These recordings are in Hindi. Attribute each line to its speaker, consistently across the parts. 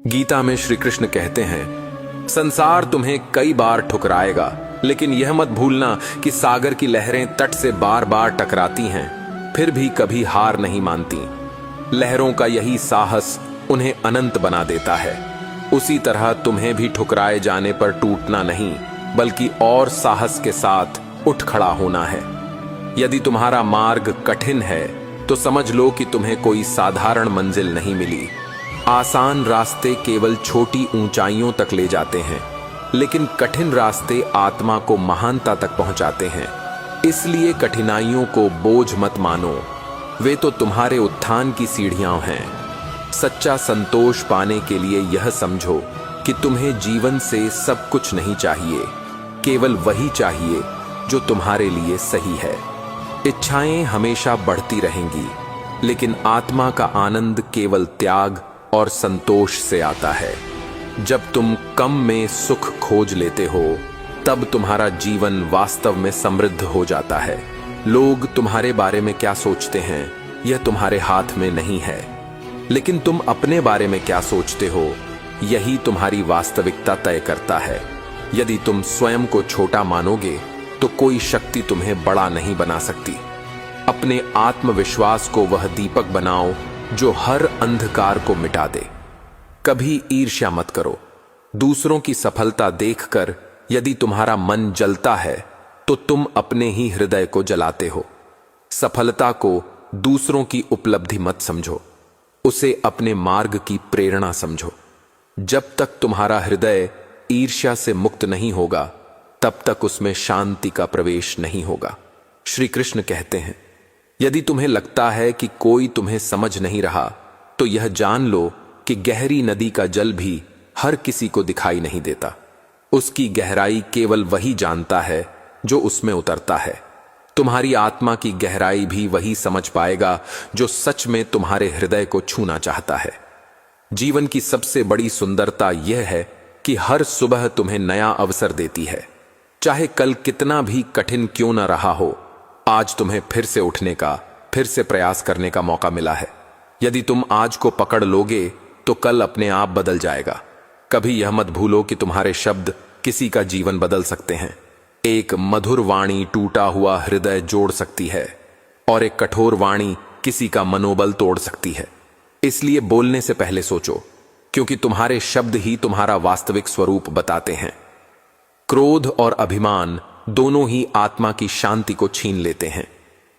Speaker 1: गीता में श्री कृष्ण कहते हैं, संसार तुम्हें कई बार ठुकराएगा, लेकिन यह मत भूलना कि सागर की लहरें तट से बार बार टकराती हैं, फिर भी कभी हार नहीं मानती। लहरों का यही साहस उन्हें अनंत बना देता है। उसी तरह तुम्हें भी ठुकराए जाने पर टूटना नहीं, बल्कि और साहस के साथ उठ खड़ा होना है। यदि तुम्हारा मार्ग कठिन है तो समझ लो कि तुम्हें कोई साधारण मंजिल नहीं मिली। आसान रास्ते केवल छोटी ऊंचाइयों तक ले जाते हैं, लेकिन कठिन रास्ते आत्मा को महानता तक पहुंचाते हैं। इसलिए कठिनाइयों को बोझ मत मानो, वे तो तुम्हारे उत्थान की सीढ़ियां हैं। सच्चा संतोष पाने के लिए यह समझो कि तुम्हें जीवन से सब कुछ नहीं चाहिए, केवल वही चाहिए जो तुम्हारे लिए सही है। इच्छाएं हमेशा बढ़ती रहेंगी, लेकिन आत्मा का आनंद केवल त्याग और संतोष से आता है। जब तुम कम में सुख खोज लेते हो, तब तुम्हारा जीवन वास्तव में समृद्ध हो जाता है। लोग तुम्हारे बारे में क्या सोचते हैं, यह तुम्हारे हाथ में नहीं है, लेकिन तुम अपने बारे में क्या सोचते हो, यही तुम्हारी वास्तविकता तय करता है। यदि तुम स्वयं को छोटा मानोगे, तो कोई शक्ति तुम्हें बड़ा नहीं बना सकती। अपने आत्मविश्वास को वह दीपक बनाओ जो हर अंधकार को मिटा दे। कभी ईर्ष्या मत करो। दूसरों की सफलता देखकर यदि तुम्हारा मन जलता है, तो तुम अपने ही हृदय को जलाते हो। सफलता को दूसरों की उपलब्धि मत समझो, उसे अपने मार्ग की प्रेरणा समझो। जब तक तुम्हारा हृदय ईर्ष्या से मुक्त नहीं होगा, तब तक उसमें शांति का प्रवेश नहीं होगा। श्री कृष्ण कहते हैं, यदि तुम्हें लगता है कि कोई तुम्हें समझ नहीं रहा, तो यह जान लो कि गहरी नदी का जल भी हर किसी को दिखाई नहीं देता। उसकी गहराई केवल वही जानता है जो उसमें उतरता है। तुम्हारी आत्मा की गहराई भी वही समझ पाएगा जो सच में तुम्हारे हृदय को छूना चाहता है। जीवन की सबसे बड़ी सुंदरता यह है कि हर सुबह तुम्हें नया अवसर देती है। चाहे कल कितना भी कठिन क्यों न रहा हो, आज तुम्हें फिर से उठने का, फिर से प्रयास करने का मौका मिला है। यदि तुम आज को पकड़ लोगे, तो कल अपने आप बदल जाएगा। कभी यह मत भूलो कि तुम्हारे शब्द किसी का जीवन बदल सकते हैं। एक मधुर वाणी टूटा हुआ हृदय जोड़ सकती है, और एक कठोर वाणी किसी का मनोबल तोड़ सकती है। इसलिए बोलने से पहले सोचो, क्योंकि तुम्हारे शब्द ही तुम्हारा वास्तविक स्वरूप बताते हैं। क्रोध और अभिमान दोनों ही आत्मा की शांति को छीन लेते हैं।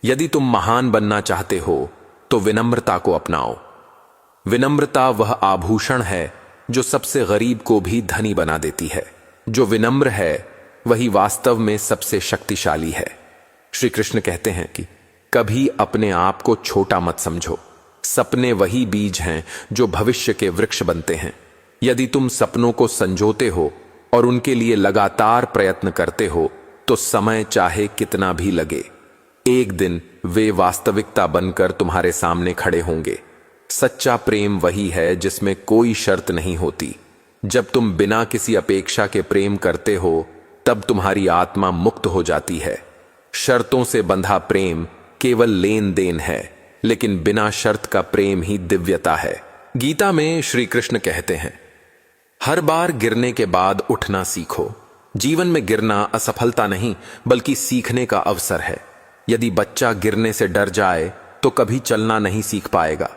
Speaker 1: यदि तुम महान बनना चाहते हो, तो विनम्रता को अपनाओ। विनम्रता वह आभूषण है जो सबसे गरीब को भी धनी बना देती है। जो विनम्र है, वही वास्तव में सबसे शक्तिशाली है। श्री कृष्ण कहते हैं कि कभी अपने आप को छोटा मत समझो। सपने वही बीज हैं जो भविष्य के वृक्ष बनते हैं। यदि तुम सपनों को संजोते हो और उनके लिए लगातार प्रयत्न करते हो, तो समय चाहे कितना भी लगे, एक दिन वे वास्तविकता बनकर तुम्हारे सामने खड़े होंगे। सच्चा प्रेम वही है जिसमें कोई शर्त नहीं होती। जब तुम बिना किसी अपेक्षा के प्रेम करते हो, तब तुम्हारी आत्मा मुक्त हो जाती है। शर्तों से बंधा प्रेम केवल लेन देन है, लेकिन बिना शर्त का प्रेम ही दिव्यता है। गीता में श्री कृष्ण कहते हैं, हर बार गिरने के बाद उठना सीखो। जीवन में गिरना असफलता नहीं, बल्कि सीखने का अवसर है। यदि बच्चा गिरने से डर जाए, तो कभी चलना नहीं सीख पाएगा।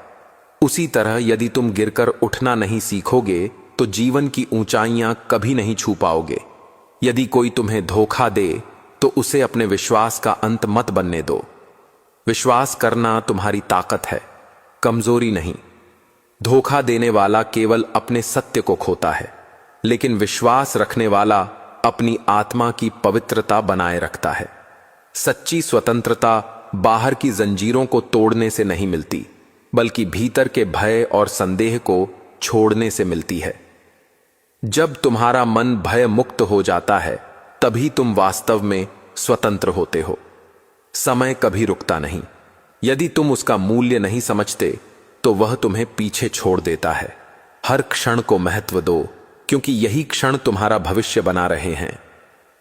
Speaker 1: उसी तरह यदि तुम गिरकर उठना नहीं सीखोगे, तो जीवन की ऊंचाइयां कभी नहीं छू पाओगे। यदि कोई तुम्हें धोखा दे, तो उसे अपने विश्वास का अंत मत बनने दो। विश्वास करना तुम्हारी ताकत है, कमजोरी नहीं। धोखा देने वाला केवल अपने सत्य को खोता है, लेकिन विश्वास रखने वाला अपनी आत्मा की पवित्रता बनाए रखता है। सच्ची स्वतंत्रता बाहर की जंजीरों को तोड़ने से नहीं मिलती, बल्कि भीतर के भय और संदेह को छोड़ने से मिलती है। जब तुम्हारा मन भय मुक्त हो जाता है, तभी तुम वास्तव में स्वतंत्र होते हो। समय कभी रुकता नहीं। यदि तुम उसका मूल्य नहीं समझते, तो वह तुम्हें पीछे छोड़ देता है। हर क्षण को महत्व दो, क्योंकि यही क्षण तुम्हारा भविष्य बना रहे हैं।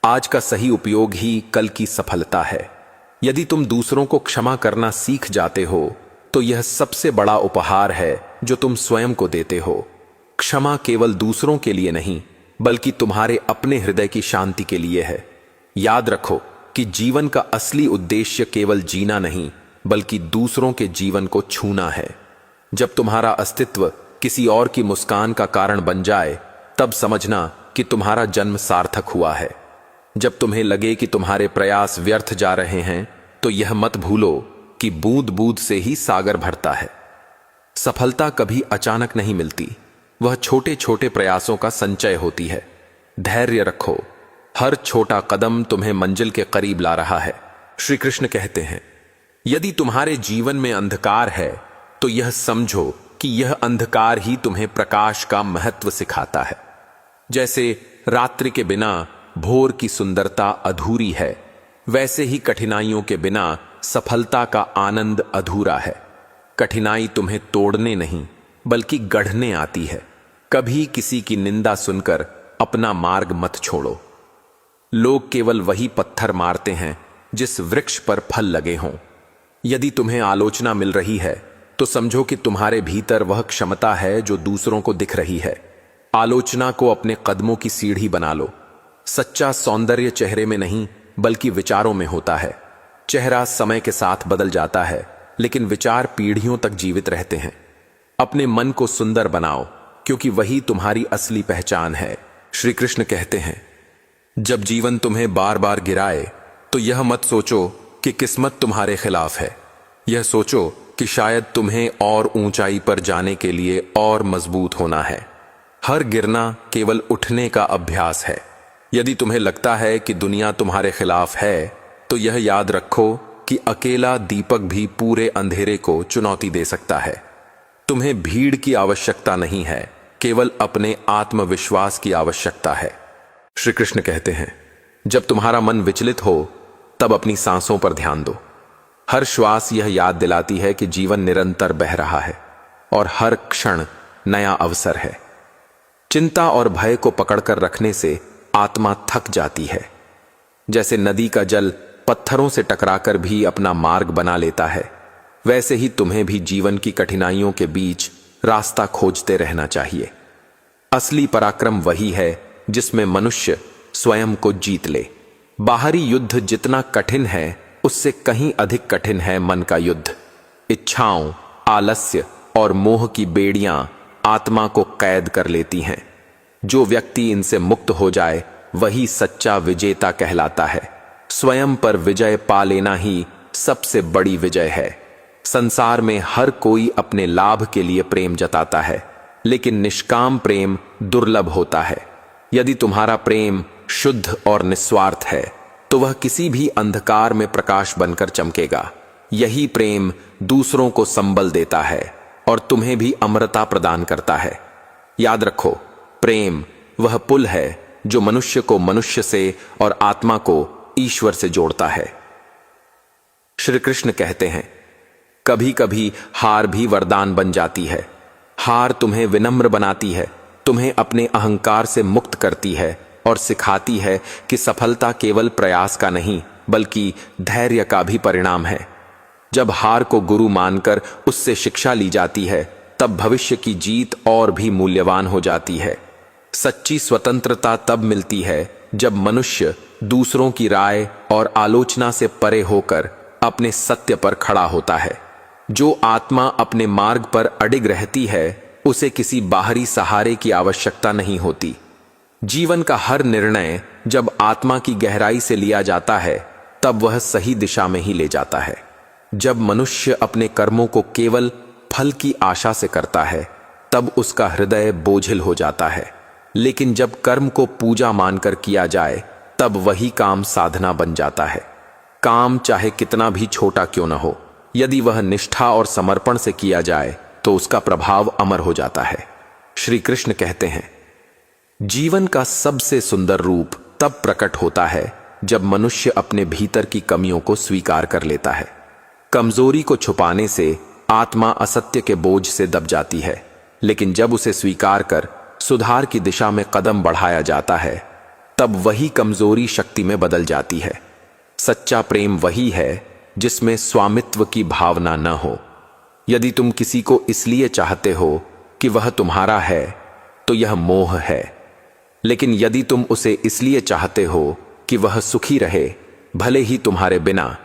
Speaker 1: आज का सही उपयोग ही कल की सफलता है। यदि तुम दूसरों को क्षमा करना सीख जाते हो, तो यह सबसे बड़ा उपहार है जो तुम स्वयं को देते हो। क्षमा केवल दूसरों के लिए नहीं, बल्कि तुम्हारे अपने हृदय की शांति के लिए है। याद रखो कि जीवन का असली उद्देश्य केवल जीना नहीं, बल्कि दूसरों के जीवन को छूना है। जब तुम्हारा अस्तित्व किसी और की मुस्कान का कारण बन जाए, तब समझना कि तुम्हारा जन्म सार्थक हुआ है। जब तुम्हें लगे कि तुम्हारे प्रयास व्यर्थ जा रहे हैं, तो यह मत भूलो कि बूंद बूंद से ही सागर भरता है। सफलता कभी अचानक नहीं मिलती, वह छोटे छोटे प्रयासों का संचय होती है। धैर्य रखो, हर छोटा कदम तुम्हें मंजिल के करीब ला रहा है। श्री कृष्ण कहते हैं, यदि तुम्हारे जीवन में अंधकार है, तो यह समझो कि यह अंधकार ही तुम्हें प्रकाश का महत्व सिखाता है। जैसे रात्रि के बिना भोर की सुंदरता अधूरी है, वैसे ही कठिनाइयों के बिना सफलता का आनंद अधूरा है। कठिनाई तुम्हें तोड़ने नहीं, बल्कि गढ़ने आती है। कभी किसी की निंदा सुनकर अपना मार्ग मत छोड़ो। लोग केवल वही पत्थर मारते हैं जिस वृक्ष पर फल लगे हों। यदि तुम्हें आलोचना मिल रही है, तो समझो कि तुम्हारे भीतर वह क्षमता है जो दूसरों को दिख रही है। आलोचना को अपने कदमों की सीढ़ी बना लो। सच्चा सौंदर्य चेहरे में नहीं, बल्कि विचारों में होता है। चेहरा समय के साथ बदल जाता है, लेकिन विचार पीढ़ियों तक जीवित रहते हैं। अपने मन को सुंदर बनाओ, क्योंकि वही तुम्हारी असली पहचान है। श्री कृष्ण कहते हैं, जब जीवन तुम्हें बार बार गिराए, तो यह मत सोचो कि किस्मत तुम्हारे खिलाफ है। यह सोचो कि शायद तुम्हें और ऊंचाई पर जाने के लिए और मजबूत होना है। हर गिरना केवल उठने का अभ्यास है। यदि तुम्हें लगता है कि दुनिया तुम्हारे खिलाफ है, तो यह याद रखो कि अकेला दीपक भी पूरे अंधेरे को चुनौती दे सकता है। तुम्हें भीड़ की आवश्यकता नहीं है, केवल अपने आत्मविश्वास की आवश्यकता है। श्री कृष्ण कहते हैं, जब तुम्हारा मन विचलित हो, तब अपनी सांसों पर ध्यान दो। हर श्वास यह याद दिलाती है कि जीवन निरंतर बह रहा है और हर क्षण नया अवसर है। चिंता और भय को पकड़कर रखने से आत्मा थक जाती है। जैसे नदी का जल पत्थरों से टकराकर भी अपना मार्ग बना लेता है, वैसे ही तुम्हें भी जीवन की कठिनाइयों के बीच रास्ता खोजते रहना चाहिए। असली पराक्रम वही है जिसमें मनुष्य स्वयं को जीत ले। बाहरी युद्ध जितना कठिन है, उससे कहीं अधिक कठिन है मन का युद्ध। इच्छाओं, आलस्य और मोह की बेड़ियां आत्मा को कैद कर लेती हैं। जो व्यक्ति इनसे मुक्त हो जाए, वही सच्चा विजेता कहलाता है। स्वयं पर विजय पा लेना ही सबसे बड़ी विजय है। संसार में हर कोई अपने लाभ के लिए प्रेम जताता है, लेकिन निष्काम प्रेम दुर्लभ होता है। यदि तुम्हारा प्रेम शुद्ध और निस्वार्थ है, तो वह किसी भी अंधकार में प्रकाश बनकर चमकेगा। यही प्रेम दूसरों को संबल देता है और तुम्हें भी अमरता प्रदान करता है। याद रखो, प्रेम वह पुल है जो मनुष्य को मनुष्य से और आत्मा को ईश्वर से जोड़ता है। श्री कृष्ण कहते हैं, कभी कभी हार भी वरदान बन जाती है। हार तुम्हें विनम्र बनाती है, तुम्हें अपने अहंकार से मुक्त करती है और सिखाती है कि सफलता केवल प्रयास का नहीं, बल्कि धैर्य का भी परिणाम है। जब हार को गुरु मानकर उससे शिक्षा ली जाती है, तब भविष्य की जीत और भी मूल्यवान हो जाती है। सच्ची स्वतंत्रता तब मिलती है जब मनुष्य दूसरों की राय और आलोचना से परे होकर अपने सत्य पर खड़ा होता है। जो आत्मा अपने मार्ग पर अडिग रहती है, उसे किसी बाहरी सहारे की आवश्यकता नहीं होती। जीवन का हर निर्णय जब आत्मा की गहराई से लिया जाता है, तब वह सही दिशा में ही ले जाता है। जब मनुष्य अपने कर्मों को केवल फल की आशा से करता है, तब उसका हृदय बोझिल हो जाता है। लेकिन जब कर्म को पूजा मानकर किया जाए, तब वही काम साधना बन जाता है। काम चाहे कितना भी छोटा क्यों न हो, यदि वह निष्ठा और समर्पण से किया जाए, तो उसका प्रभाव अमर हो जाता है। श्री कृष्ण कहते हैं, जीवन का सबसे सुंदर रूप तब प्रकट होता है जब मनुष्य अपने भीतर की कमियों को स्वीकार कर लेता है। कमजोरी को छुपाने से आत्मा असत्य के बोझ से दब जाती है, लेकिन जब उसे स्वीकार कर सुधार की दिशा में कदम बढ़ाया जाता है, तब वही कमजोरी शक्ति में बदल जाती है। सच्चा प्रेम वही है जिसमें स्वामित्व की भावना न हो। यदि तुम किसी को इसलिए चाहते हो कि वह तुम्हारा है, तो यह मोह है। लेकिन यदि तुम उसे इसलिए चाहते हो कि वह सुखी रहे, भले ही तुम्हारे बिना,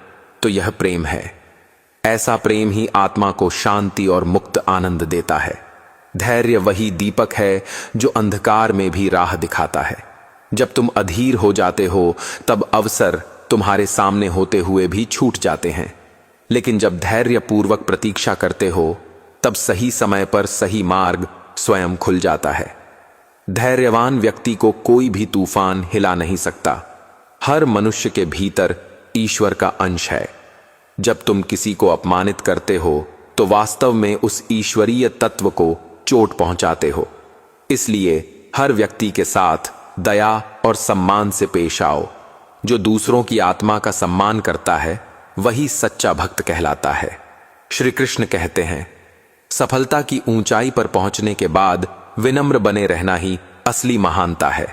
Speaker 1: तो यह प्रेम है। ऐसा प्रेम ही आत्मा को शांति और मुक्त आनंद देता है। धैर्य वही दीपक है जो अंधकार में भी राह दिखाता है। जब तुम अधीर हो जाते हो तब अवसर तुम्हारे सामने होते हुए भी छूट जाते हैं, लेकिन जब धैर्य पूर्वक प्रतीक्षा करते हो तब सही समय पर सही मार्ग स्वयं खुल जाता है। धैर्यवान व्यक्ति को कोई भी तूफान हिला नहीं सकता। हर मनुष्य के भीतर ईश्वर का अंश है। जब तुम किसी को अपमानित करते हो तो वास्तव में उस ईश्वरीय तत्व को चोट पहुंचाते हो। इसलिए हर व्यक्ति के साथ दया और सम्मान से पेश आओ। जो दूसरों की आत्मा का सम्मान करता है वही सच्चा भक्त कहलाता है। श्री कृष्ण कहते हैं, सफलता की ऊंचाई पर पहुंचने के बाद विनम्र बने रहना ही असली महानता है।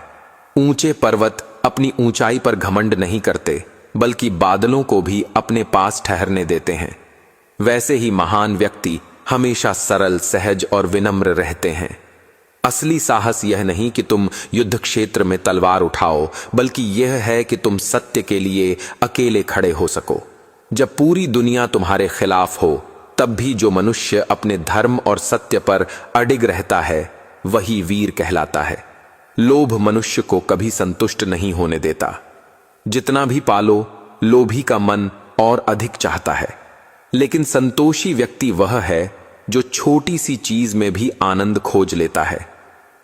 Speaker 1: ऊंचे पर्वत अपनी ऊंचाई पर घमंड नहीं करते, बल्कि बादलों को भी अपने पास ठहरने देते हैं। वैसे ही महान व्यक्ति हमेशा सरल, सहज और विनम्र रहते हैं। असली साहस यह नहीं कि तुम युद्ध क्षेत्र में तलवार उठाओ, बल्कि यह है कि तुम सत्य के लिए अकेले खड़े हो सको। जब पूरी दुनिया तुम्हारे खिलाफ हो, तब भी जो मनुष्य अपने धर्म और सत्य पर अडिग रहता है वही वीर कहलाता है। लोभ मनुष्य को कभी संतुष्ट नहीं होने देता। जितना भी पालो, लोभी का मन और अधिक चाहता है। लेकिन संतोषी व्यक्ति वह है जो छोटी सी चीज में भी आनंद खोज लेता है।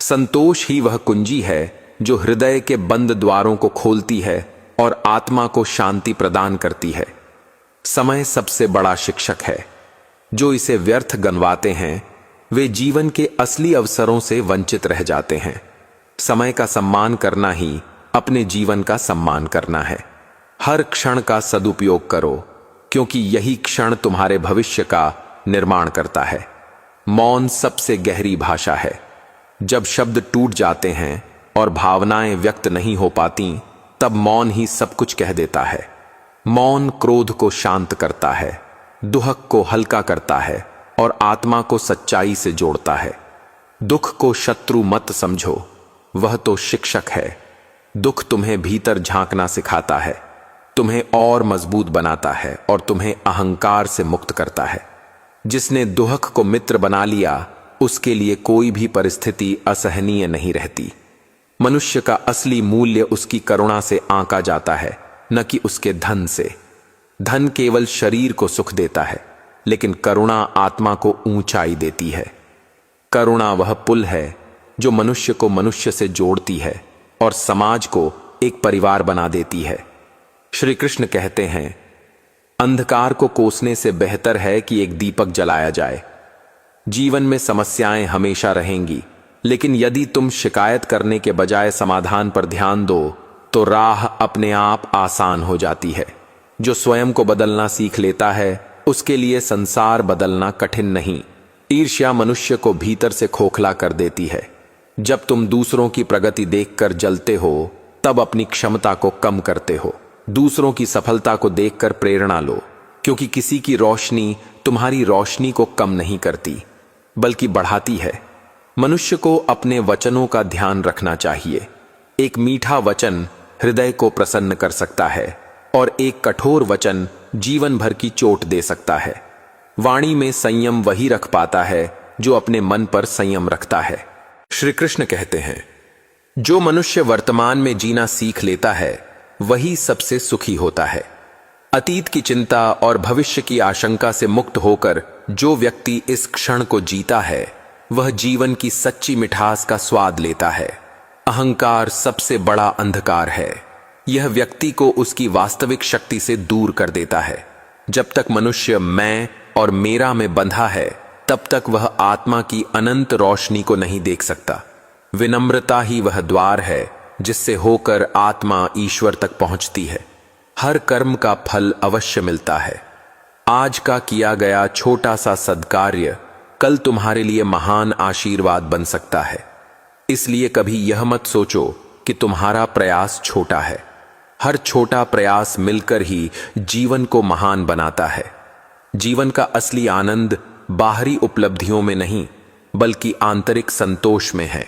Speaker 1: संतोष ही वह कुंजी है जो हृदय के बंद द्वारों को खोलती है और आत्मा को शांति प्रदान करती है। समय सबसे बड़ा शिक्षक है। जो इसे व्यर्थ गंवाते हैं वे जीवन के असली अवसरों से वंचित रह जाते हैं। समय का सम्मान करना ही अपने जीवन का सम्मान करना है। हर क्षण का सदुपयोग करो, क्योंकि यही क्षण तुम्हारे भविष्य का निर्माण करता है। मौन सबसे गहरी भाषा है। जब शब्द टूट जाते हैं और भावनाएं व्यक्त नहीं हो पाती, तब मौन ही सब कुछ कह देता है। मौन क्रोध को शांत करता है, दुहक को हल्का करता है और आत्मा को सच्चाई से जोड़ता है। दुख को शत्रु मत समझो, वह तो शिक्षक है। दुख तुम्हें भीतर झांकना सिखाता है, तुम्हें और मजबूत बनाता है और तुम्हें अहंकार से मुक्त करता है। जिसने दुहक को मित्र बना लिया, उसके लिए कोई भी परिस्थिति असहनीय नहीं रहती। मनुष्य का असली मूल्य उसकी करुणा से आंका जाता है, न कि उसके धन से। धन केवल शरीर को सुख देता है, लेकिन करुणा आत्मा को ऊंचाई देती है। करुणा वह पुल है जो मनुष्य को मनुष्य से जोड़ती है और समाज को एक परिवार बना देती है। श्री कृष्ण कहते हैं, अंधकार को कोसने से बेहतर है कि एक दीपक जलाया जाए। जीवन में समस्याएं हमेशा रहेंगी, लेकिन यदि तुम शिकायत करने के बजाय समाधान पर ध्यान दो तो राह अपने आप आसान हो जाती है। जो स्वयं को बदलना सीख लेता है, उसके लिए संसार बदलना कठिन नहीं। ईर्ष्या मनुष्य को भीतर से खोखला कर देती है। जब तुम दूसरों की प्रगति देखकर जलते हो, तब अपनी क्षमता को कम करते हो। दूसरों की सफलता को देखकर प्रेरणा लो, क्योंकि किसी की रोशनी तुम्हारी रोशनी को कम नहीं करती, बल्कि बढ़ाती है। मनुष्य को अपने वचनों का ध्यान रखना चाहिए। एक मीठा वचन हृदय को प्रसन्न कर सकता है और एक कठोर वचन जीवन भर की चोट दे सकता है। वाणी में संयम वही रख पाता है जो अपने मन पर संयम रखता है। श्री कृष्ण कहते हैं, जो मनुष्य वर्तमान में जीना सीख लेता है वही सबसे सुखी होता है। अतीत की चिंता और भविष्य की आशंका से मुक्त होकर जो व्यक्ति इस क्षण को जीता है, वह जीवन की सच्ची मिठास का स्वाद लेता है। अहंकार सबसे बड़ा अंधकार है। यह व्यक्ति को उसकी वास्तविक शक्ति से दूर कर देता है। जब तक मनुष्य मैं और मेरा में बंधा है, तब तक वह आत्मा की अनंत रोशनी को नहीं देख सकता। विनम्रता ही वह द्वार है जिससे होकर आत्मा ईश्वर तक पहुंचती है। हर कर्म का फल अवश्य मिलता है। आज का किया गया छोटा सा सद्कार्य कल तुम्हारे लिए महान आशीर्वाद बन सकता है। इसलिए कभी यह मत सोचो कि तुम्हारा प्रयास छोटा है। हर छोटा प्रयास मिलकर ही जीवन को महान बनाता है। जीवन का असली आनंद बाहरी उपलब्धियों में नहीं, बल्कि आंतरिक संतोष में है।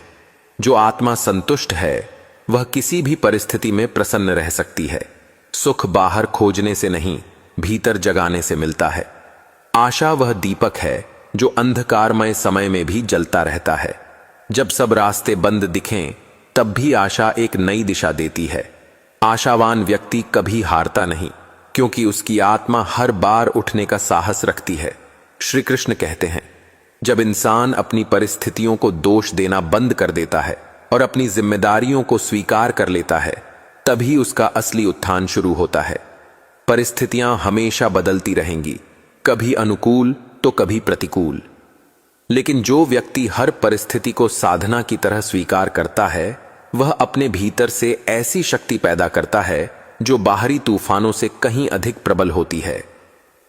Speaker 1: जो आत्मा संतुष्ट है वह किसी भी परिस्थिति में प्रसन्न रह सकती है। सुख बाहर खोजने से नहीं, भीतर जगाने से मिलता है। आशा वह दीपक है जो अंधकारमय समय में भी जलता रहता है। जब सब रास्ते बंद दिखें तब भी आशा एक नई दिशा देती है। आशावान व्यक्ति कभी हारता नहीं, क्योंकि उसकी आत्मा हर बार उठने का साहस रखती है। श्री कृष्ण कहते हैं, जब इंसान अपनी परिस्थितियों को दोष देना बंद कर देता है और अपनी जिम्मेदारियों को स्वीकार कर लेता है, तभी उसका असली उत्थान शुरू होता है। परिस्थितियां हमेशा बदलती रहेंगी, कभी अनुकूल तो कभी प्रतिकूल, लेकिन जो व्यक्ति हर परिस्थिति को साधना की तरह स्वीकार करता है वह अपने भीतर से ऐसी शक्ति पैदा करता है जो बाहरी तूफानों से कहीं अधिक प्रबल होती है।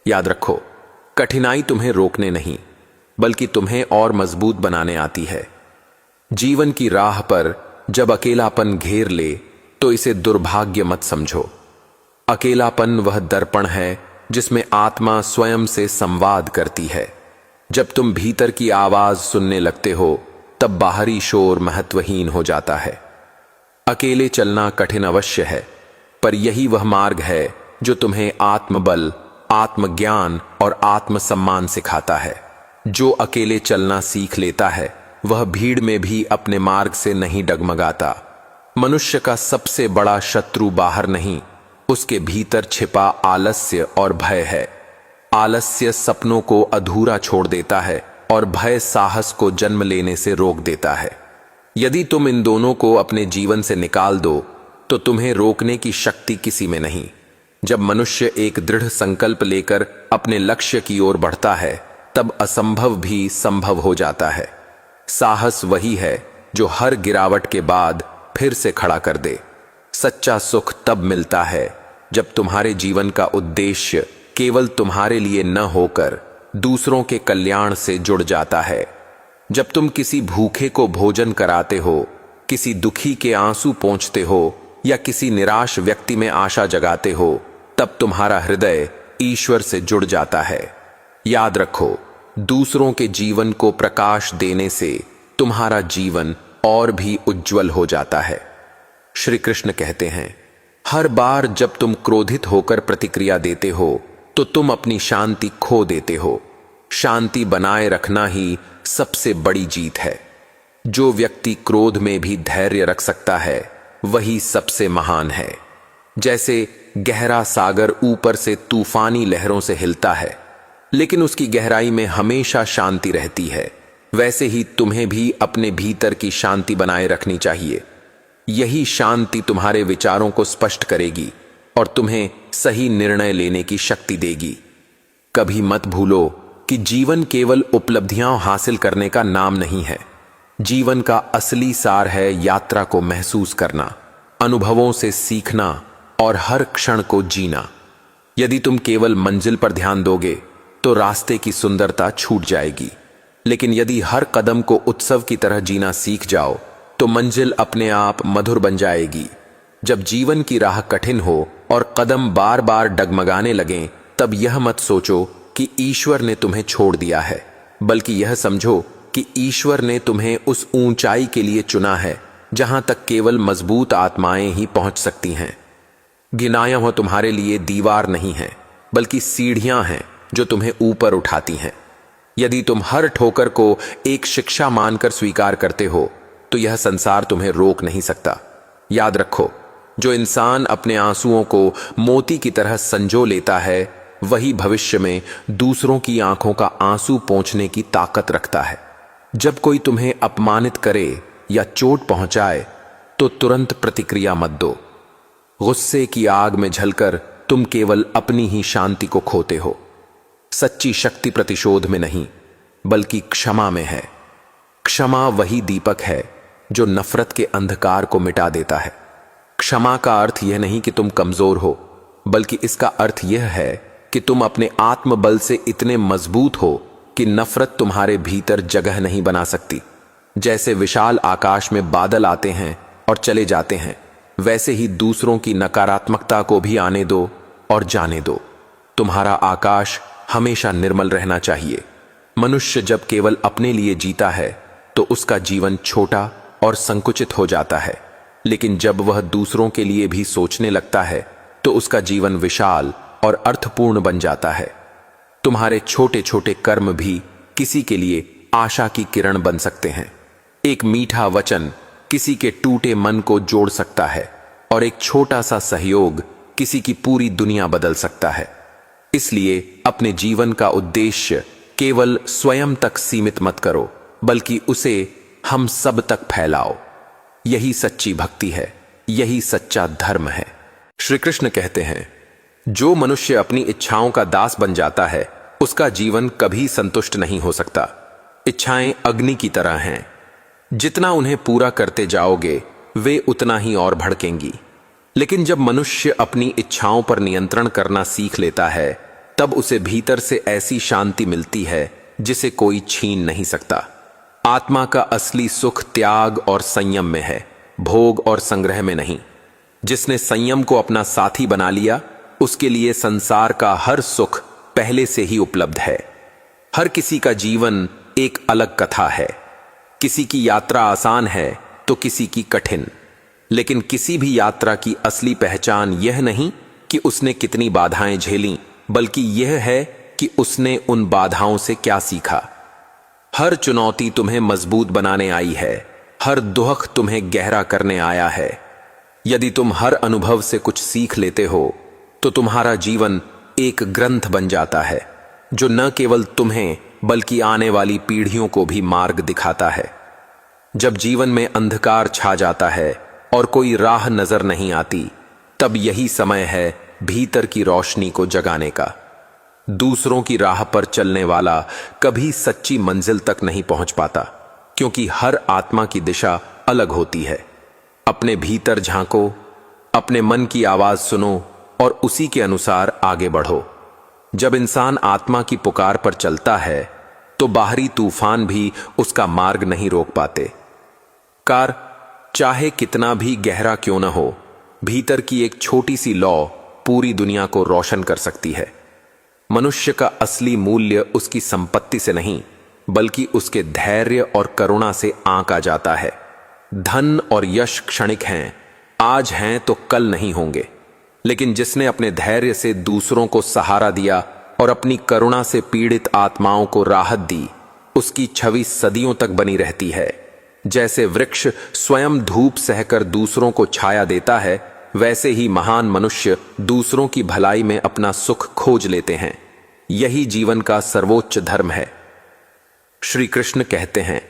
Speaker 1: याद रखो, कठिनाई तुम्हें रोकने नहीं बल्कि तुम्हें और मजबूत बनाने आती है। जीवन की राह पर जब अकेलापन घेर ले तो इसे दुर्भाग्य मत समझो। अकेलापन वह दर्पण है जिसमें आत्मा स्वयं से संवाद करती है। जब तुम भीतर की आवाज सुनने लगते हो तब बाहरी शोर महत्वहीन हो जाता है। अकेले चलना कठिन अवश्य है, पर यही वह मार्ग है जो तुम्हें आत्मबल, आत्मज्ञान और आत्मसम्मान सिखाता है। जो अकेले चलना सीख लेता है वह भीड़ में भी अपने मार्ग से नहीं डगमगाता। मनुष्य का सबसे बड़ा शत्रु बाहर नहीं, उसके भीतर छिपा आलस्य और भय है। आलस्य सपनों को अधूरा छोड़ देता है और भय साहस को जन्म लेने से रोक देता है। यदि तुम इन दोनों को अपने जीवन से निकाल दो तो तुम्हें रोकने की शक्ति किसी में नहीं। जब मनुष्य एक दृढ़ संकल्प लेकर अपने लक्ष्य की ओर बढ़ता है तब असंभव भी संभव हो जाता है। साहस वही है जो हर गिरावट के बाद फिर से खड़ा कर दे। सच्चा सुख तब मिलता है जब तुम्हारे जीवन का उद्देश्य केवल तुम्हारे लिए न होकर दूसरों के कल्याण से जुड़ जाता है। जब तुम किसी भूखे को भोजन कराते हो, किसी दुखी के आंसू पोंछते हो या किसी निराश व्यक्ति में आशा जगाते हो, तब तुम्हारा हृदय ईश्वर से जुड़ जाता है। याद रखो, दूसरों के जीवन को प्रकाश देने से तुम्हारा जीवन और भी उज्जवल हो जाता है। श्री कृष्ण कहते हैं, हर बार जब तुम क्रोधित होकर प्रतिक्रिया देते हो तो तुम अपनी शांति खो देते हो। शांति बनाए रखना ही सबसे बड़ी जीत है। जो व्यक्ति क्रोध में भी धैर्य रख सकता है वही सबसे महान है। जैसे गहरा सागर ऊपर से तूफानी लहरों से हिलता है लेकिन उसकी गहराई में हमेशा शांति रहती है, वैसे ही तुम्हें भी अपने भीतर की शांति बनाए रखनी चाहिए। यही शांति तुम्हारे विचारों को स्पष्ट करेगी और तुम्हें सही निर्णय लेने की शक्ति देगी। कभी मत भूलो कि जीवन केवल उपलब्धियां हासिल करने का नाम नहीं है। जीवन का असली सार है यात्रा को महसूस करना, अनुभवों से सीखना और हर क्षण को जीना। यदि तुम केवल मंजिल पर ध्यान दोगे तो रास्ते की सुंदरता छूट जाएगी, लेकिन यदि हर कदम को उत्सव की तरह जीना सीख जाओ तो मंजिल अपने आप मधुर बन जाएगी। जब जीवन की राह कठिन हो और कदम बार बार डगमगाने लगें, तब यह मत सोचो कि ईश्वर ने तुम्हें छोड़ दिया है, बल्कि यह समझो कि ईश्वर ने तुम्हें उस ऊंचाई के लिए चुना है जहां तक केवल मजबूत आत्माएं ही पहुंच सकती हैं। गिनाया हुआ तुम्हारे लिए दीवार नहीं है, बल्कि सीढ़ियां हैं जो तुम्हें ऊपर उठाती हैं। यदि तुम हर ठोकर को एक शिक्षा मानकर स्वीकार करते हो तो यह संसार तुम्हें रोक नहीं सकता। याद रखो, जो इंसान अपने आंसुओं को मोती की तरह संजो लेता है वही भविष्य में दूसरों की आंखों का आंसू पोंछने की ताकत रखता है। जब कोई तुम्हें अपमानित करे या चोट पहुंचाए तो तुरंत प्रतिक्रिया मत दो। गुस्से की आग में जलकर तुम केवल अपनी ही शांति को खोते हो। सच्ची शक्ति प्रतिशोध में नहीं बल्कि क्षमा में है। क्षमा वही दीपक है जो नफरत के अंधकार को मिटा देता है। क्षमा का अर्थ यह नहीं कि तुम कमजोर हो, बल्कि इसका अर्थ यह है कि तुम अपने आत्मबल से इतने मजबूत हो कि नफरत तुम्हारे भीतर जगह नहीं बना सकती। जैसे विशाल आकाश में बादल आते हैं और चले जाते हैं, वैसे ही दूसरों की नकारात्मकता को भी आने दो और जाने दो। तुम्हारा आकाश हमेशा निर्मल रहना चाहिए। मनुष्य जब केवल अपने लिए जीता है तो उसका जीवन छोटा और संकुचित हो जाता है, लेकिन जब वह दूसरों के लिए भी सोचने लगता है तो उसका जीवन विशाल और अर्थपूर्ण बन जाता है। तुम्हारे छोटे छोटे कर्म भी किसी के लिए आशा की किरण बन सकते हैं। एक मीठा वचन किसी के टूटे मन को जोड़ सकता है और एक छोटा सा सहयोग किसी की पूरी दुनिया बदल सकता है। इसलिए अपने जीवन का उद्देश्य केवल स्वयं तक सीमित मत करो, बल्कि उसे हम सब तक फैलाओ। यही सच्ची भक्ति है, यही सच्चा धर्म है। श्री कृष्ण कहते हैं, जो मनुष्य अपनी इच्छाओं का दास बन जाता है उसका जीवन कभी संतुष्ट नहीं हो सकता। इच्छाएं अग्नि की तरह हैं, जितना उन्हें पूरा करते जाओगे वे उतना ही और भड़केंगी। लेकिन जब मनुष्य अपनी इच्छाओं पर नियंत्रण करना सीख लेता है तब उसे भीतर से ऐसी शांति मिलती है जिसे कोई छीन नहीं सकता। आत्मा का असली सुख त्याग और संयम में है, भोग और संग्रह में नहीं। जिसने संयम को अपना साथी बना लिया उसके लिए संसार का हर सुख पहले से ही उपलब्ध है। हर किसी का जीवन एक अलग कथा है। किसी की यात्रा आसान है तो किसी की कठिन, लेकिन किसी भी यात्रा की असली पहचान यह नहीं कि उसने कितनी बाधाएं झेलीं, बल्कि यह है कि उसने उन बाधाओं से क्या सीखा। हर चुनौती तुम्हें मजबूत बनाने आई है, हर दुख तुम्हें गहरा करने आया है। यदि तुम हर अनुभव से कुछ सीख लेते हो तो तुम्हारा जीवन एक ग्रंथ बन जाता है जो न केवल तुम्हें बल्कि आने वाली पीढ़ियों को भी मार्ग दिखाता है। जब जीवन में अंधकार छा जाता है और कोई राह नजर नहीं आती, तब यही समय है भीतर की रोशनी को जगाने का। दूसरों की राह पर चलने वाला कभी सच्ची मंजिल तक नहीं पहुंच पाता, क्योंकि हर आत्मा की दिशा अलग होती है। अपने भीतर झांको, अपने मन की आवाज सुनो और उसी के अनुसार आगे बढ़ो। जब इंसान आत्मा की पुकार पर चलता है तो बाहरी तूफान भी उसका मार्ग नहीं रोक पाते। कार चाहे कितना भी गहरा क्यों न हो, भीतर की एक छोटी सी लौ पूरी दुनिया को रोशन कर सकती है। मनुष्य का असली मूल्य उसकी संपत्ति से नहीं, बल्कि उसके धैर्य और करुणा से आंका जाता है। धन और यश क्षणिक हैं, आज हैं तो कल नहीं होंगे, लेकिन जिसने अपने धैर्य से दूसरों को सहारा दिया और अपनी करुणा से पीड़ित आत्माओं को राहत दी, उसकी छवि सदियों तक बनी रहती है। जैसे वृक्ष स्वयं धूप सहकर दूसरों को छाया देता है, वैसे ही महान मनुष्य दूसरों की भलाई में अपना सुख खोज लेते हैं। यही जीवन का सर्वोच्च धर्म है। श्री कृष्ण कहते हैं,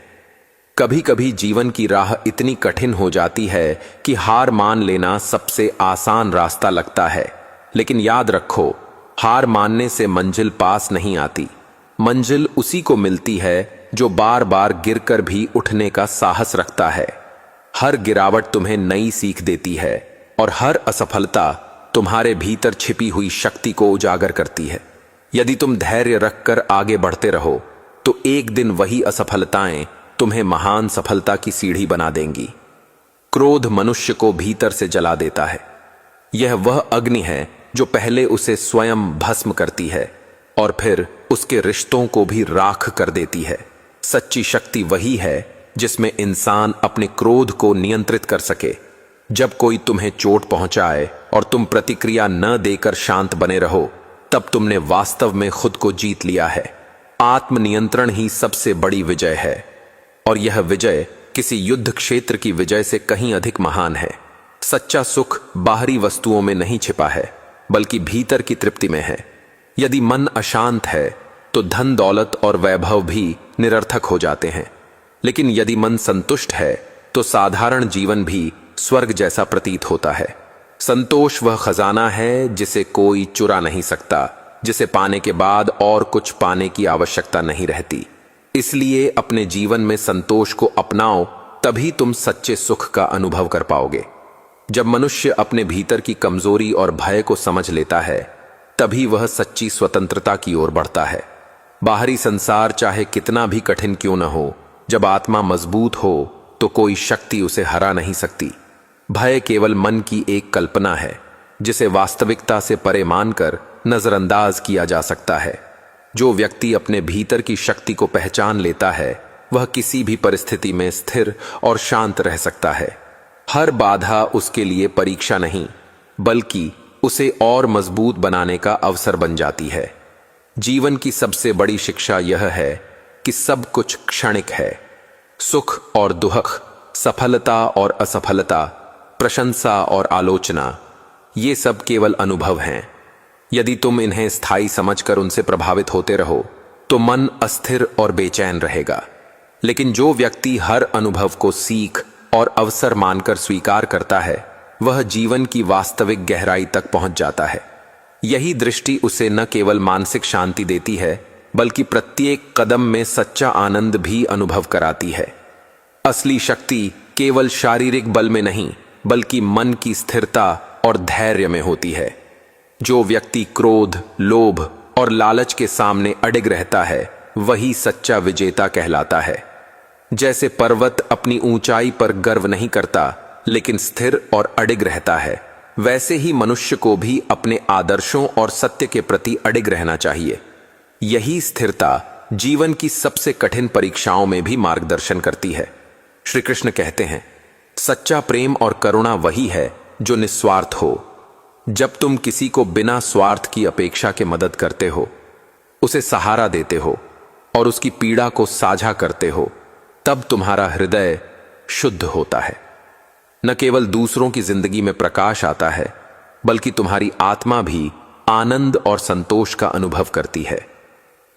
Speaker 1: कभी कभी जीवन की राह इतनी कठिन हो जाती है कि हार मान लेना सबसे आसान रास्ता लगता है, लेकिन याद रखो, हार मानने से मंजिल पास नहीं आती। मंजिल उसी को मिलती है जो बार बार गिरकर भी उठने का साहस रखता है। हर गिरावट तुम्हें नई सीख देती है और हर असफलता तुम्हारे भीतर छिपी हुई शक्ति को उजागर करती है। यदि तुम धैर्य रखकर आगे बढ़ते रहो तो एक दिन वही असफलताएं तुम्हें महान सफलता की सीढ़ी बना देंगी। क्रोध मनुष्य को भीतर से जला देता है। यह वह अग्नि है जो पहले उसे स्वयं भस्म करती है और फिर उसके रिश्तों को भी राख कर देती है। सच्ची शक्ति वही है जिसमें इंसान अपने क्रोध को नियंत्रित कर सके। जब कोई तुम्हें चोट पहुंचाए और तुम प्रतिक्रिया न देकर शांत बने रहो, तब तुमने वास्तव में खुद को जीत लिया है। आत्मनियंत्रण ही सबसे बड़ी विजय है, और यह विजय किसी युद्ध क्षेत्र की विजय से कहीं अधिक महान है। सच्चा सुख बाहरी वस्तुओं में नहीं छिपा है, बल्कि भीतर की तृप्ति में है। यदि मन अशांत है तो धन दौलत और वैभव भी निरर्थक हो जाते हैं, लेकिन यदि मन संतुष्ट है तो साधारण जीवन भी स्वर्ग जैसा प्रतीत होता है। संतोष वह खजाना है जिसे कोई चुरा नहीं सकता, जिसे पाने के बाद और कुछ पाने की आवश्यकता नहीं रहती। इसलिए अपने जीवन में संतोष को अपनाओ, तभी तुम सच्चे सुख का अनुभव कर पाओगे। जब मनुष्य अपने भीतर की कमजोरी और भय को समझ लेता है, तभी वह सच्ची स्वतंत्रता की ओर बढ़ता है। बाहरी संसार चाहे कितना भी कठिन क्यों न हो, जब आत्मा मजबूत हो तो कोई शक्ति उसे हरा नहीं सकती। भय केवल मन की एक कल्पना है जिसे वास्तविकता से परे मानकर नजरअंदाज किया जा सकता है। जो व्यक्ति अपने भीतर की शक्ति को पहचान लेता है वह किसी भी परिस्थिति में स्थिर और शांत रह सकता है। हर बाधा उसके लिए परीक्षा नहीं, बल्कि उसे और मजबूत बनाने का अवसर बन जाती है। जीवन की सबसे बड़ी शिक्षा यह है कि सब कुछ क्षणिक है। सुख और दुख, सफलता और असफलता, प्रशंसा और आलोचना, ये सब केवल अनुभव हैं। यदि तुम इन्हें स्थायी समझकर उनसे प्रभावित होते रहो तो मन अस्थिर और बेचैन रहेगा। लेकिन जो व्यक्ति हर अनुभव को सीख और अवसर मानकर स्वीकार करता है, वह जीवन की वास्तविक गहराई तक पहुंच जाता है। यही दृष्टि उसे न केवल मानसिक शांति देती है, बल्कि प्रत्येक कदम में सच्चा आनंद भी अनुभव कराती है। असली शक्ति केवल शारीरिक बल में नहीं, बल्कि मन की स्थिरता और धैर्य में होती है। जो व्यक्ति क्रोध, लोभ और लालच के सामने अडिग रहता है, वही सच्चा विजेता कहलाता है। जैसे पर्वत अपनी ऊंचाई पर गर्व नहीं करता, लेकिन स्थिर और अडिग रहता है, वैसे ही मनुष्य को भी अपने आदर्शों और सत्य के प्रति अडिग रहना चाहिए। यही स्थिरता जीवन की सबसे कठिन परीक्षाओं में भी मार्गदर्शन करती है। श्री कृष्ण कहते हैं, सच्चा प्रेम और करुणा वही है जो निस्वार्थ हो। जब तुम किसी को बिना स्वार्थ की अपेक्षा के मदद करते हो, उसे सहारा देते हो और उसकी पीड़ा को साझा करते हो, तब तुम्हारा हृदय शुद्ध होता है। न केवल दूसरों की जिंदगी में प्रकाश आता है, बल्कि तुम्हारी आत्मा भी आनंद और संतोष का अनुभव करती है।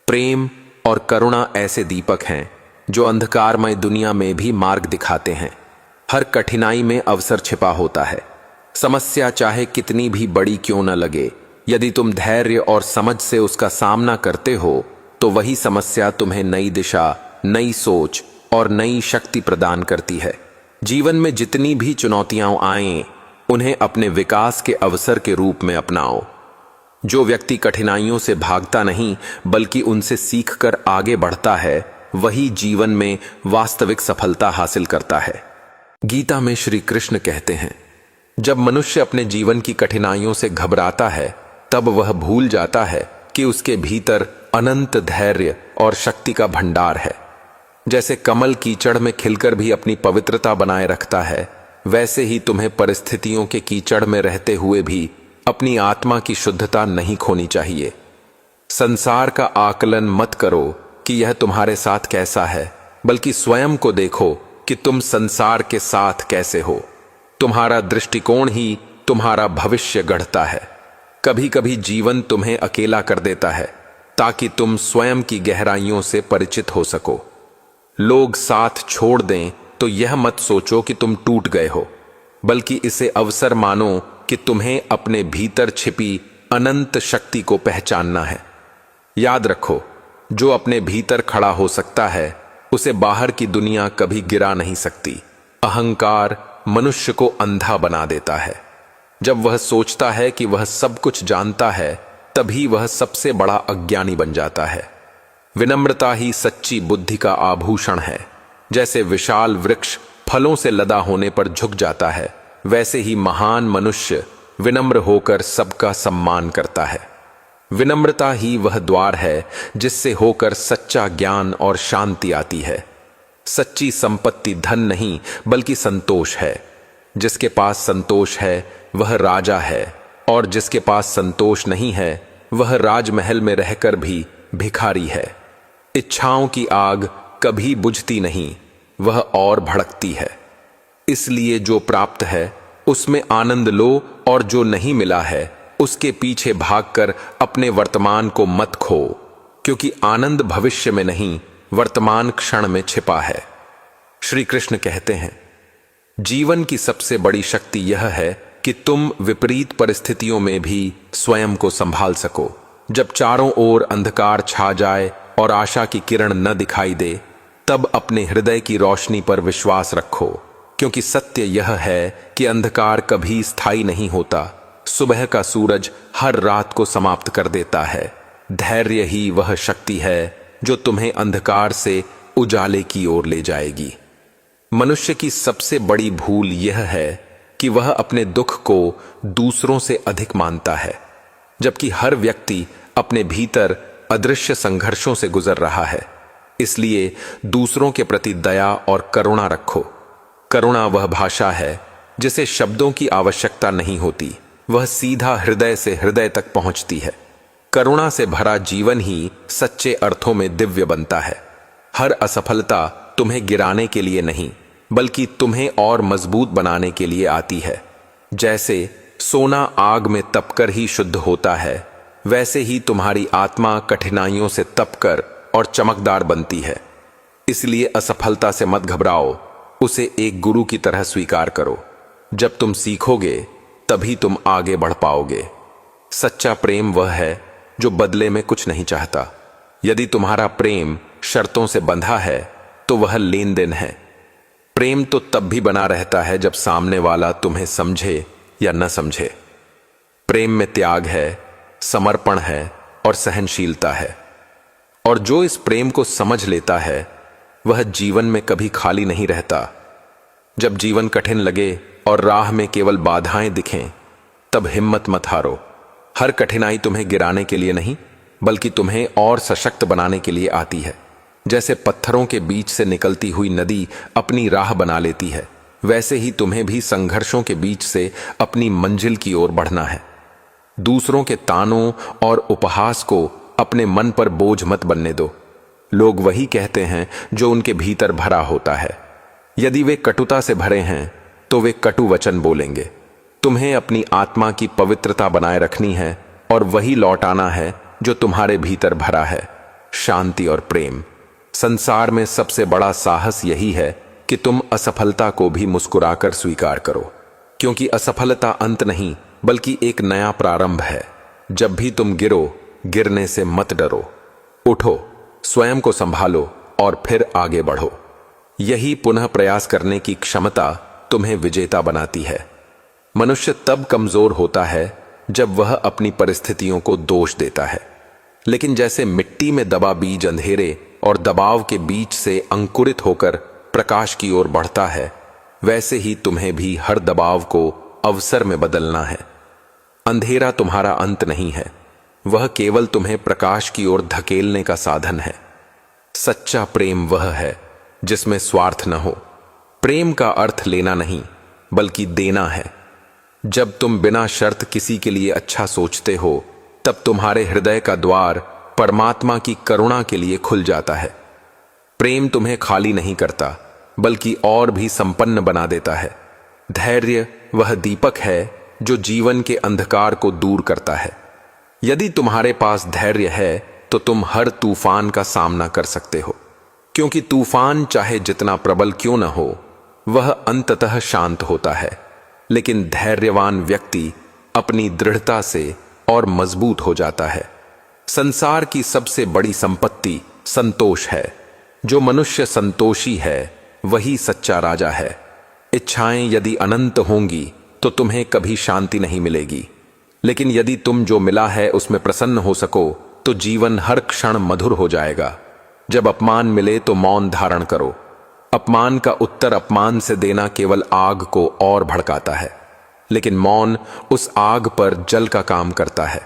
Speaker 1: प्रेम और करुणा ऐसे दीपक हैं जो अंधकारमय दुनिया में भी मार्ग दिखाते हैं। हर कठिनाई में अवसर छिपा होता है। समस्या चाहे कितनी भी बड़ी क्यों न लगे, यदि तुम धैर्य और समझ से उसका सामना करते हो, तो वही समस्या तुम्हें नई दिशा, नई सोच और नई शक्ति प्रदान करती है। जीवन में जितनी भी चुनौतियां आएं, उन्हें अपने विकास के अवसर के रूप में अपनाओ। जो व्यक्ति कठिनाइयों से भागता नहीं, बल्कि उनसे सीखकर आगे बढ़ता है, वही जीवन में वास्तविक सफलता हासिल करता है। गीता में श्री कृष्ण कहते हैं, जब मनुष्य अपने जीवन की कठिनाइयों से घबराता है, तब वह भूल जाता है कि उसके भीतर अनंत धैर्य और शक्ति का भंडार है। जैसे कमल कीचड़ में खिलकर भी अपनी पवित्रता बनाए रखता है, वैसे ही तुम्हें परिस्थितियों के कीचड़ में रहते हुए भी अपनी आत्मा की शुद्धता नहीं खोनी चाहिए। संसार का आकलन मत करो कि यह तुम्हारे साथ कैसा है, बल्कि स्वयं को देखो कि तुम संसार के साथ कैसे हो। तुम्हारा दृष्टिकोण ही तुम्हारा भविष्य गढ़ता है। कभी कभी जीवन तुम्हें अकेला कर देता है, ताकि तुम स्वयं की गहराइयों से परिचित हो सको। लोग साथ छोड़ दें तो यह मत सोचो कि तुम टूट गए हो, बल्कि इसे अवसर मानो कि तुम्हें अपने भीतर छिपी अनंत शक्ति को पहचानना है। याद रखो, जो अपने भीतर खड़ा हो सकता है, उसे बाहर की दुनिया कभी गिरा नहीं सकती। अहंकार मनुष्य को अंधा बना देता है। जब वह सोचता है कि वह सब कुछ जानता है, तभी वह सबसे बड़ा अज्ञानी बन जाता है। विनम्रता ही सच्ची बुद्धि का आभूषण है। जैसे विशाल वृक्ष फलों से लदा होने पर झुक जाता है, वैसे ही महान मनुष्य विनम्र होकर सबका सम्मान करता है। विनम्रता ही वह द्वार है जिससे होकर सच्चा ज्ञान और शांति आती है। सच्ची संपत्ति धन नहीं, बल्कि संतोष है। जिसके पास संतोष है वह राजा है, और जिसके पास संतोष नहीं है वह राजमहल में रहकर भी भिखारी है। इच्छाओं की आग कभी बुझती नहीं, वह और भड़कती है। इसलिए जो प्राप्त है उसमें आनंद लो, और जो नहीं मिला है उसके पीछे भागकर अपने वर्तमान को मत खो, क्योंकि आनंद भविष्य में नहीं, वर्तमान क्षण में छिपा है। श्री कृष्ण कहते हैं, जीवन की सबसे बड़ी शक्ति यह है कि तुम विपरीत परिस्थितियों में भी स्वयं को संभाल सको। जब चारों ओर अंधकार छा जाए और आशा की किरण न दिखाई दे, तब अपने हृदय की रोशनी पर विश्वास रखो, क्योंकि सत्य यह है कि अंधकार कभी स्थायी नहीं होता। सुबह का सूरज हर रात को समाप्त कर देता है। धैर्य ही वह शक्ति है जो तुम्हें अंधकार से उजाले की ओर ले जाएगी। मनुष्य की सबसे बड़ी भूल यह है कि वह अपने दुख को दूसरों से अधिक मानता है, जबकि हर व्यक्ति अपने भीतर अदृश्य संघर्षों से गुजर रहा है। इसलिए दूसरों के प्रति दया और करुणा रखो। करुणा वह भाषा है जिसे शब्दों की आवश्यकता नहीं होती, वह सीधा हृदय से हृदय तक पहुंचती है। करुणा से भरा जीवन ही सच्चे अर्थों में दिव्य बनता है। हर असफलता तुम्हें गिराने के लिए नहीं, बल्कि तुम्हें और मजबूत बनाने के लिए आती है। जैसे सोना आग में तपकर ही शुद्ध होता है, वैसे ही तुम्हारी आत्मा कठिनाइयों से तपकर और चमकदार बनती है। इसलिए असफलता से मत घबराओ, उसे एक गुरु की तरह स्वीकार करो। जब तुम सीखोगे तभी तुम आगे बढ़ पाओगे। सच्चा प्रेम वह है जो बदले में कुछ नहीं चाहता। यदि तुम्हारा प्रेम शर्तों से बंधा है तो वह लेन देन है। प्रेम तो तब भी बना रहता है जब सामने वाला तुम्हें समझे या न समझे। प्रेम में त्याग है, समर्पण है और सहनशीलता है। और जो इस प्रेम को समझ लेता है वह जीवन में कभी खाली नहीं रहता। जब जीवन कठिन लगे और राह में केवल बाधाएं दिखें, तब हिम्मत मत हारो। हर कठिनाई तुम्हें गिराने के लिए नहीं, बल्कि तुम्हें और सशक्त बनाने के लिए आती है। जैसे पत्थरों के बीच से निकलती हुई नदी अपनी राह बना लेती है, वैसे ही तुम्हें भी संघर्षों के बीच से अपनी मंजिल की ओर बढ़ना है। दूसरों के तानों और उपहास को अपने मन पर बोझ मत बनने दो। लोग वही कहते हैं जो उनके भीतर भरा होता है। यदि वे कटुता से भरे हैं तो वे कटु वचन बोलेंगे। तुम्हें अपनी आत्मा की पवित्रता बनाए रखनी है और वही लौटाना है जो तुम्हारे भीतर भरा है, शांति और प्रेम। संसार में सबसे बड़ा साहस यही है कि तुम असफलता को भी मुस्कुराकर स्वीकार करो, क्योंकि असफलता अंत नहीं बल्कि एक नया प्रारंभ है। जब भी तुम गिरो, गिरने से मत डरो, उठो, स्वयं को संभालो और फिर आगे बढ़ो। यही पुनः प्रयास करने की क्षमता तुम्हें विजेता बनाती है। मनुष्य तब कमजोर होता है जब वह अपनी परिस्थितियों को दोष देता है, लेकिन जैसे मिट्टी में दबा बीज अंधेरे और दबाव के बीच से अंकुरित होकर प्रकाश की ओर बढ़ता है, वैसे ही तुम्हें भी हर दबाव को अवसर में बदलना है। अंधेरा तुम्हारा अंत नहीं है, वह केवल तुम्हें प्रकाश की ओर धकेलने का साधन है। सच्चा प्रेम वह है जिसमें स्वार्थ न हो। प्रेम का अर्थ लेना नहीं बल्कि देना है। जब तुम बिना शर्त किसी के लिए अच्छा सोचते हो, तब तुम्हारे हृदय का द्वार परमात्मा की करुणा के लिए खुल जाता है। प्रेम तुम्हें खाली नहीं करता बल्कि और भी संपन्न बना देता है। धैर्य वह दीपक है जो जीवन के अंधकार को दूर करता है। यदि तुम्हारे पास धैर्य है तो तुम हर तूफान का सामना कर सकते हो, क्योंकि तूफान चाहे जितना प्रबल क्यों न हो, वह अंततः शांत होता है। लेकिन धैर्यवान व्यक्ति अपनी दृढ़ता से और मजबूत हो जाता है। संसार की सबसे बड़ी संपत्ति संतोष है। जो मनुष्य संतोषी है वही सच्चा राजा है। इच्छाएं यदि अनंत होंगी तो तुम्हें कभी शांति नहीं मिलेगी, लेकिन यदि तुम जो मिला है उसमें प्रसन्न हो सको तो जीवन हर क्षण मधुर हो जाएगा। जब अपमान मिले तो मौन धारण करो। अपमान का उत्तर अपमान से देना केवल आग को और भड़काता है, लेकिन मौन उस आग पर जल का काम करता है।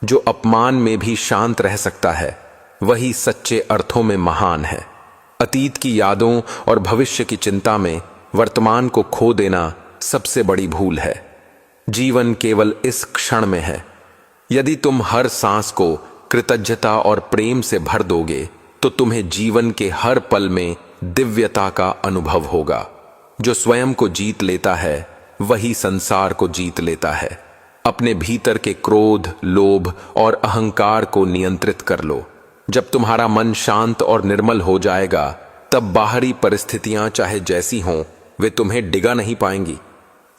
Speaker 1: जो अपमान में भी शांत रह सकता है वही सच्चे अर्थों में महान है। अतीत की यादों और भविष्य की चिंता में वर्तमान को खो देना सबसे बड़ी भूल है। जीवन केवल इस क्षण में है। यदि तुम हर सांस को कृतज्ञता और प्रेम से भर दोगे तो तुम्हें जीवन के हर पल में दिव्यता का अनुभव होगा। जो स्वयं को जीत लेता है वही संसार को जीत लेता है। अपने भीतर के क्रोध, लोभ और अहंकार को नियंत्रित कर लो। जब तुम्हारा मन शांत और निर्मल हो जाएगा, तब बाहरी परिस्थितियां चाहे जैसी हों, वे तुम्हें डिगा नहीं पाएंगी।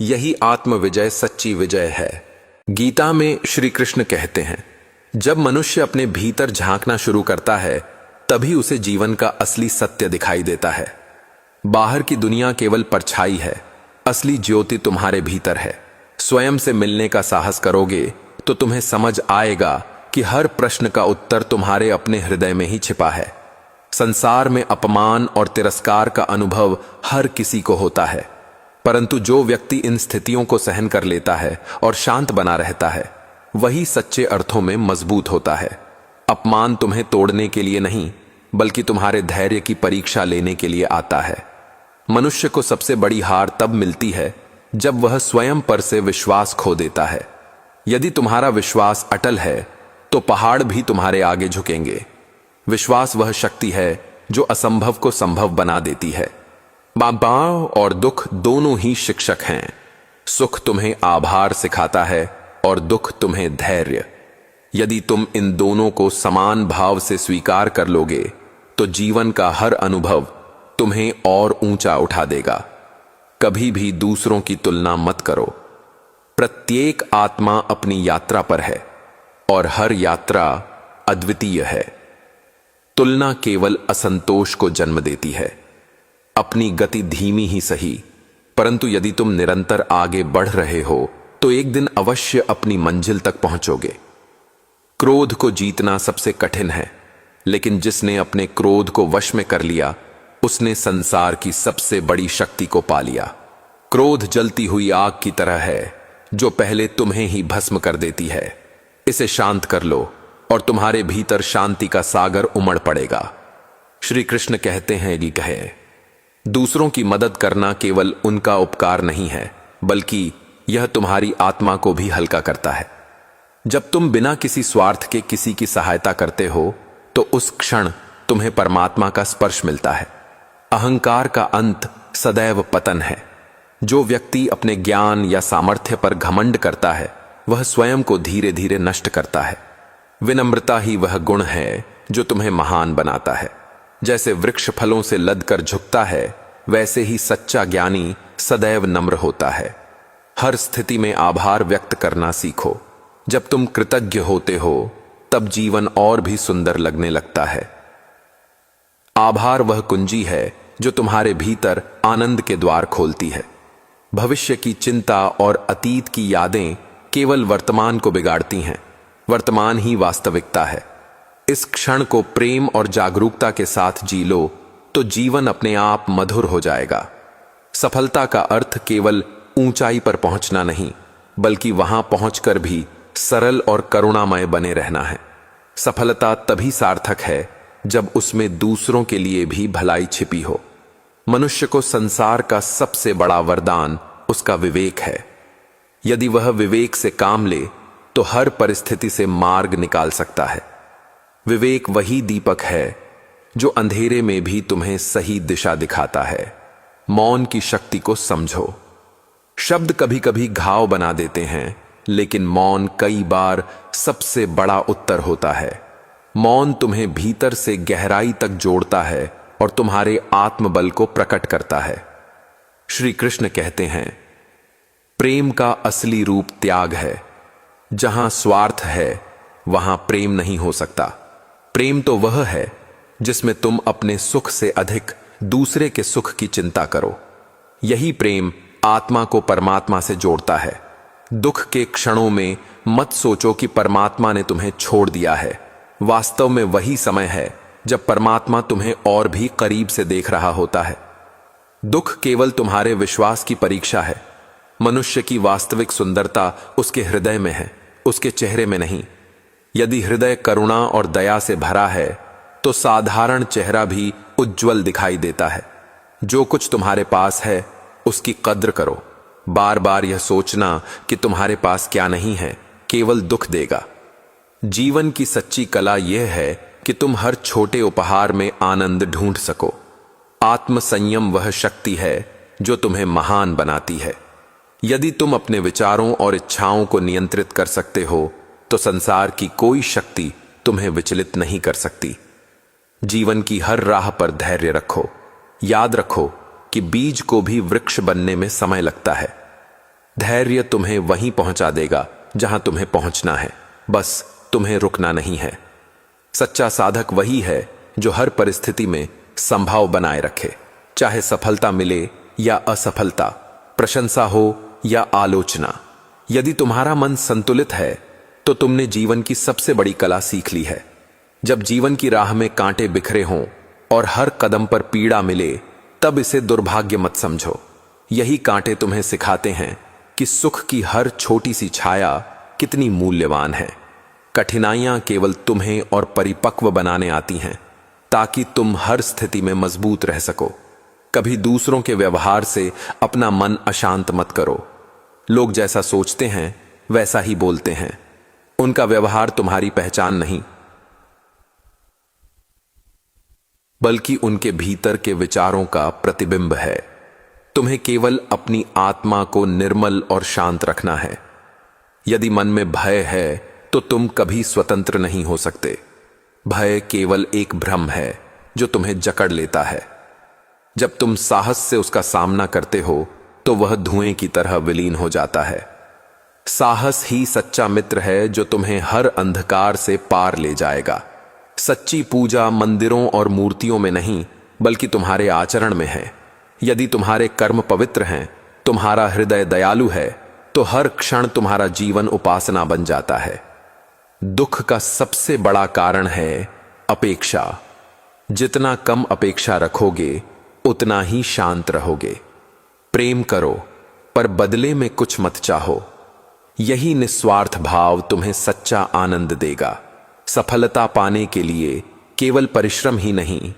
Speaker 1: यही आत्मविजय सच्ची विजय है। गीता में श्री कृष्ण कहते हैं, जब मनुष्य अपने भीतर झांकना शुरू करता है तभी उसे जीवन का असली सत्य दिखाई देता है। बाहर की दुनिया केवल परछाई है, असली ज्योति तुम्हारे भीतर है। स्वयं से मिलने का साहस करोगे तो तुम्हें समझ आएगा कि हर प्रश्न का उत्तर तुम्हारे अपने हृदय में ही छिपा है। संसार में अपमान और तिरस्कार का अनुभव हर किसी को होता है, परंतु जो व्यक्ति इन स्थितियों को सहन कर लेता है और शांत बना रहता है, वही सच्चे अर्थों में मजबूत होता है। अपमान तुम्हें तोड़ने के लिए नहीं, बल्कि तुम्हारे धैर्य की परीक्षा लेने के लिए आता है। मनुष्य को सबसे बड़ी हार तब मिलती है जब वह स्वयं पर से विश्वास खो देता है। यदि तुम्हारा विश्वास अटल है तो पहाड़ भी तुम्हारे आगे झुकेंगे। विश्वास वह शक्ति है जो असंभव को संभव बना देती है। भाव और दुख दोनों ही शिक्षक हैं। सुख तुम्हें आभार सिखाता है और दुख तुम्हें धैर्य। यदि तुम इन दोनों को समान भाव से स्वीकार कर लोगे तो जीवन का हर अनुभव तुम्हें और ऊंचा उठा देगा। कभी भी दूसरों की तुलना मत करो। प्रत्येक आत्मा अपनी यात्रा पर है और हर यात्रा अद्वितीय है। तुलना केवल असंतोष को जन्म देती है। अपनी गति धीमी ही सही, परंतु यदि तुम निरंतर आगे बढ़ रहे हो तो एक दिन अवश्य अपनी मंजिल तक पहुंचोगे। क्रोध को जीतना सबसे कठिन है, लेकिन जिसने अपने क्रोध को वश में कर लिया उसने संसार की सबसे बड़ी शक्ति को पा लिया। क्रोध जलती हुई आग की तरह है जो पहले तुम्हें ही भस्म कर देती है। इसे शांत कर लो और तुम्हारे भीतर शांति का सागर उमड़ पड़ेगा। श्री कृष्ण कहते हैं कि कहे, दूसरों की मदद करना केवल उनका उपकार नहीं है, बल्कि यह तुम्हारी आत्मा को भी हल्का करता है। जब तुम बिना किसी स्वार्थ के किसी की सहायता करते हो तो उस क्षण तुम्हें परमात्मा का स्पर्श मिलता है। अहंकार का अंत सदैव पतन है। जो व्यक्ति अपने ज्ञान या सामर्थ्य पर घमंड करता है वह स्वयं को धीरे धीरे नष्ट करता है। विनम्रता ही वह गुण है जो तुम्हें महान बनाता है। जैसे वृक्ष फलों से लदकर झुकता है, वैसे ही सच्चा ज्ञानी सदैव नम्र होता है। हर स्थिति में आभार व्यक्त करना सीखो। जब तुम कृतज्ञ होते हो तब जीवन और भी सुंदर लगने लगता है। आभार वह कुंजी है जो तुम्हारे भीतर आनंद के द्वार खोलती है। भविष्य की चिंता और अतीत की यादें केवल वर्तमान को बिगाड़ती हैं। वर्तमान ही वास्तविकता है। इस क्षण को प्रेम और जागरूकता के साथ जी लो तो जीवन अपने आप मधुर हो जाएगा। सफलता का अर्थ केवल ऊंचाई पर पहुंचना नहीं, बल्कि वहां पहुंचकर भी सरल और करुणामय बने रहना है। सफलता तभी सार्थक है जब उसमें दूसरों के लिए भी भलाई छिपी हो। मनुष्य को संसार का सबसे बड़ा वरदान उसका विवेक है। यदि वह विवेक से काम ले तो हर परिस्थिति से मार्ग निकाल सकता है। विवेक वही दीपक है जो अंधेरे में भी तुम्हें सही दिशा दिखाता है। मौन की शक्ति को समझो। शब्द कभी कभी घाव बना देते हैं, लेकिन मौन कई बार सबसे बड़ा उत्तर होता है। मौन तुम्हें भीतर से गहराई तक जोड़ता है और तुम्हारे आत्मबल को प्रकट करता है। श्री कृष्ण कहते हैं, प्रेम का असली रूप त्याग है। जहां स्वार्थ है वहां प्रेम नहीं हो सकता। प्रेम तो वह है जिसमें तुम अपने सुख से अधिक दूसरे के सुख की चिंता करो। यही प्रेम आत्मा को परमात्मा से जोड़ता है। दुख के क्षणों में मत सोचो कि परमात्मा ने तुम्हें छोड़ दिया है। वास्तव में वही समय है जब परमात्मा तुम्हें और भी करीब से देख रहा होता है। दुख केवल तुम्हारे विश्वास की परीक्षा है। मनुष्य की वास्तविक सुंदरता उसके हृदय में है, उसके चेहरे में नहीं। यदि हृदय करुणा और दया से भरा है तो साधारण चेहरा भी उज्जवल दिखाई देता है। जो कुछ तुम्हारे पास है उसकी कद्र करो। बार बार यह सोचना कि तुम्हारे पास क्या नहीं है केवल दुख देगा। जीवन की सच्ची कला यह है कि तुम हर छोटे उपहार में आनंद ढूंढ सको। आत्म संयम वह शक्ति है जो तुम्हें महान बनाती है। यदि तुम अपने विचारों और इच्छाओं को नियंत्रित कर सकते हो तो संसार की कोई शक्ति तुम्हें विचलित नहीं कर सकती। जीवन की हर राह पर धैर्य रखो। याद रखो कि बीज को भी वृक्ष बनने में समय लगता है। धैर्य तुम्हें वहीं पहुंचा देगा जहां तुम्हें पहुंचना है, बस तुम्हें रुकना नहीं है। सच्चा साधक वही है जो हर परिस्थिति में संभाव बनाए रखे, चाहे सफलता मिले या असफलता, प्रशंसा हो या आलोचना। यदि तुम्हारा मन संतुलित है तो तुमने जीवन की सबसे बड़ी कला सीख ली है। जब जीवन की राह में कांटे बिखरे हों और हर कदम पर पीड़ा मिले तब इसे दुर्भाग्य मत समझो। यही कांटे तुम्हें सिखाते हैं कि सुख की हर छोटी सी छाया कितनी मूल्यवान है। कठिनाइयां केवल तुम्हें और परिपक्व बनाने आती हैं ताकि तुम हर स्थिति में मजबूत रह सको। कभी दूसरों के व्यवहार से अपना मन अशांत मत करो। लोग जैसा सोचते हैं वैसा ही बोलते हैं। उनका व्यवहार तुम्हारी पहचान नहीं, बल्कि उनके भीतर के विचारों का प्रतिबिंब है। तुम्हें केवल अपनी आत्मा को निर्मल और शांत रखना है। यदि मन में भय है तो तुम कभी स्वतंत्र नहीं हो सकते। भय केवल एक भ्रम है जो तुम्हें जकड़ लेता है। जब तुम साहस से उसका सामना करते हो तो वह धुएं की तरह विलीन हो जाता है। साहस ही सच्चा मित्र है जो तुम्हें हर अंधकार से पार ले जाएगा। सच्ची पूजा मंदिरों और मूर्तियों में नहीं, बल्कि तुम्हारे आचरण में है। यदि तुम्हारे कर्म पवित्र हैं, तुम्हारा हृदय दयालु है, तो हर क्षण तुम्हारा जीवन उपासना बन जाता है। दुख का सबसे बड़ा कारण है अपेक्षा। जितना कम अपेक्षा रखोगे उतना ही शांत रहोगे। प्रेम करो पर बदले में कुछ मत चाहो। यही निस्वार्थ भाव तुम्हें सच्चा आनंद देगा। सफलता पाने के लिए केवल परिश्रम ही नहीं,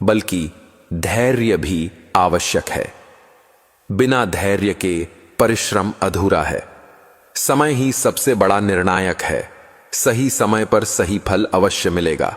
Speaker 1: बल्कि धैर्य भी आवश्यक है। बिना धैर्य के परिश्रम अधूरा है। समय ही सबसे बड़ा निर्णायक है। सही समय पर सही फल अवश्य मिलेगा।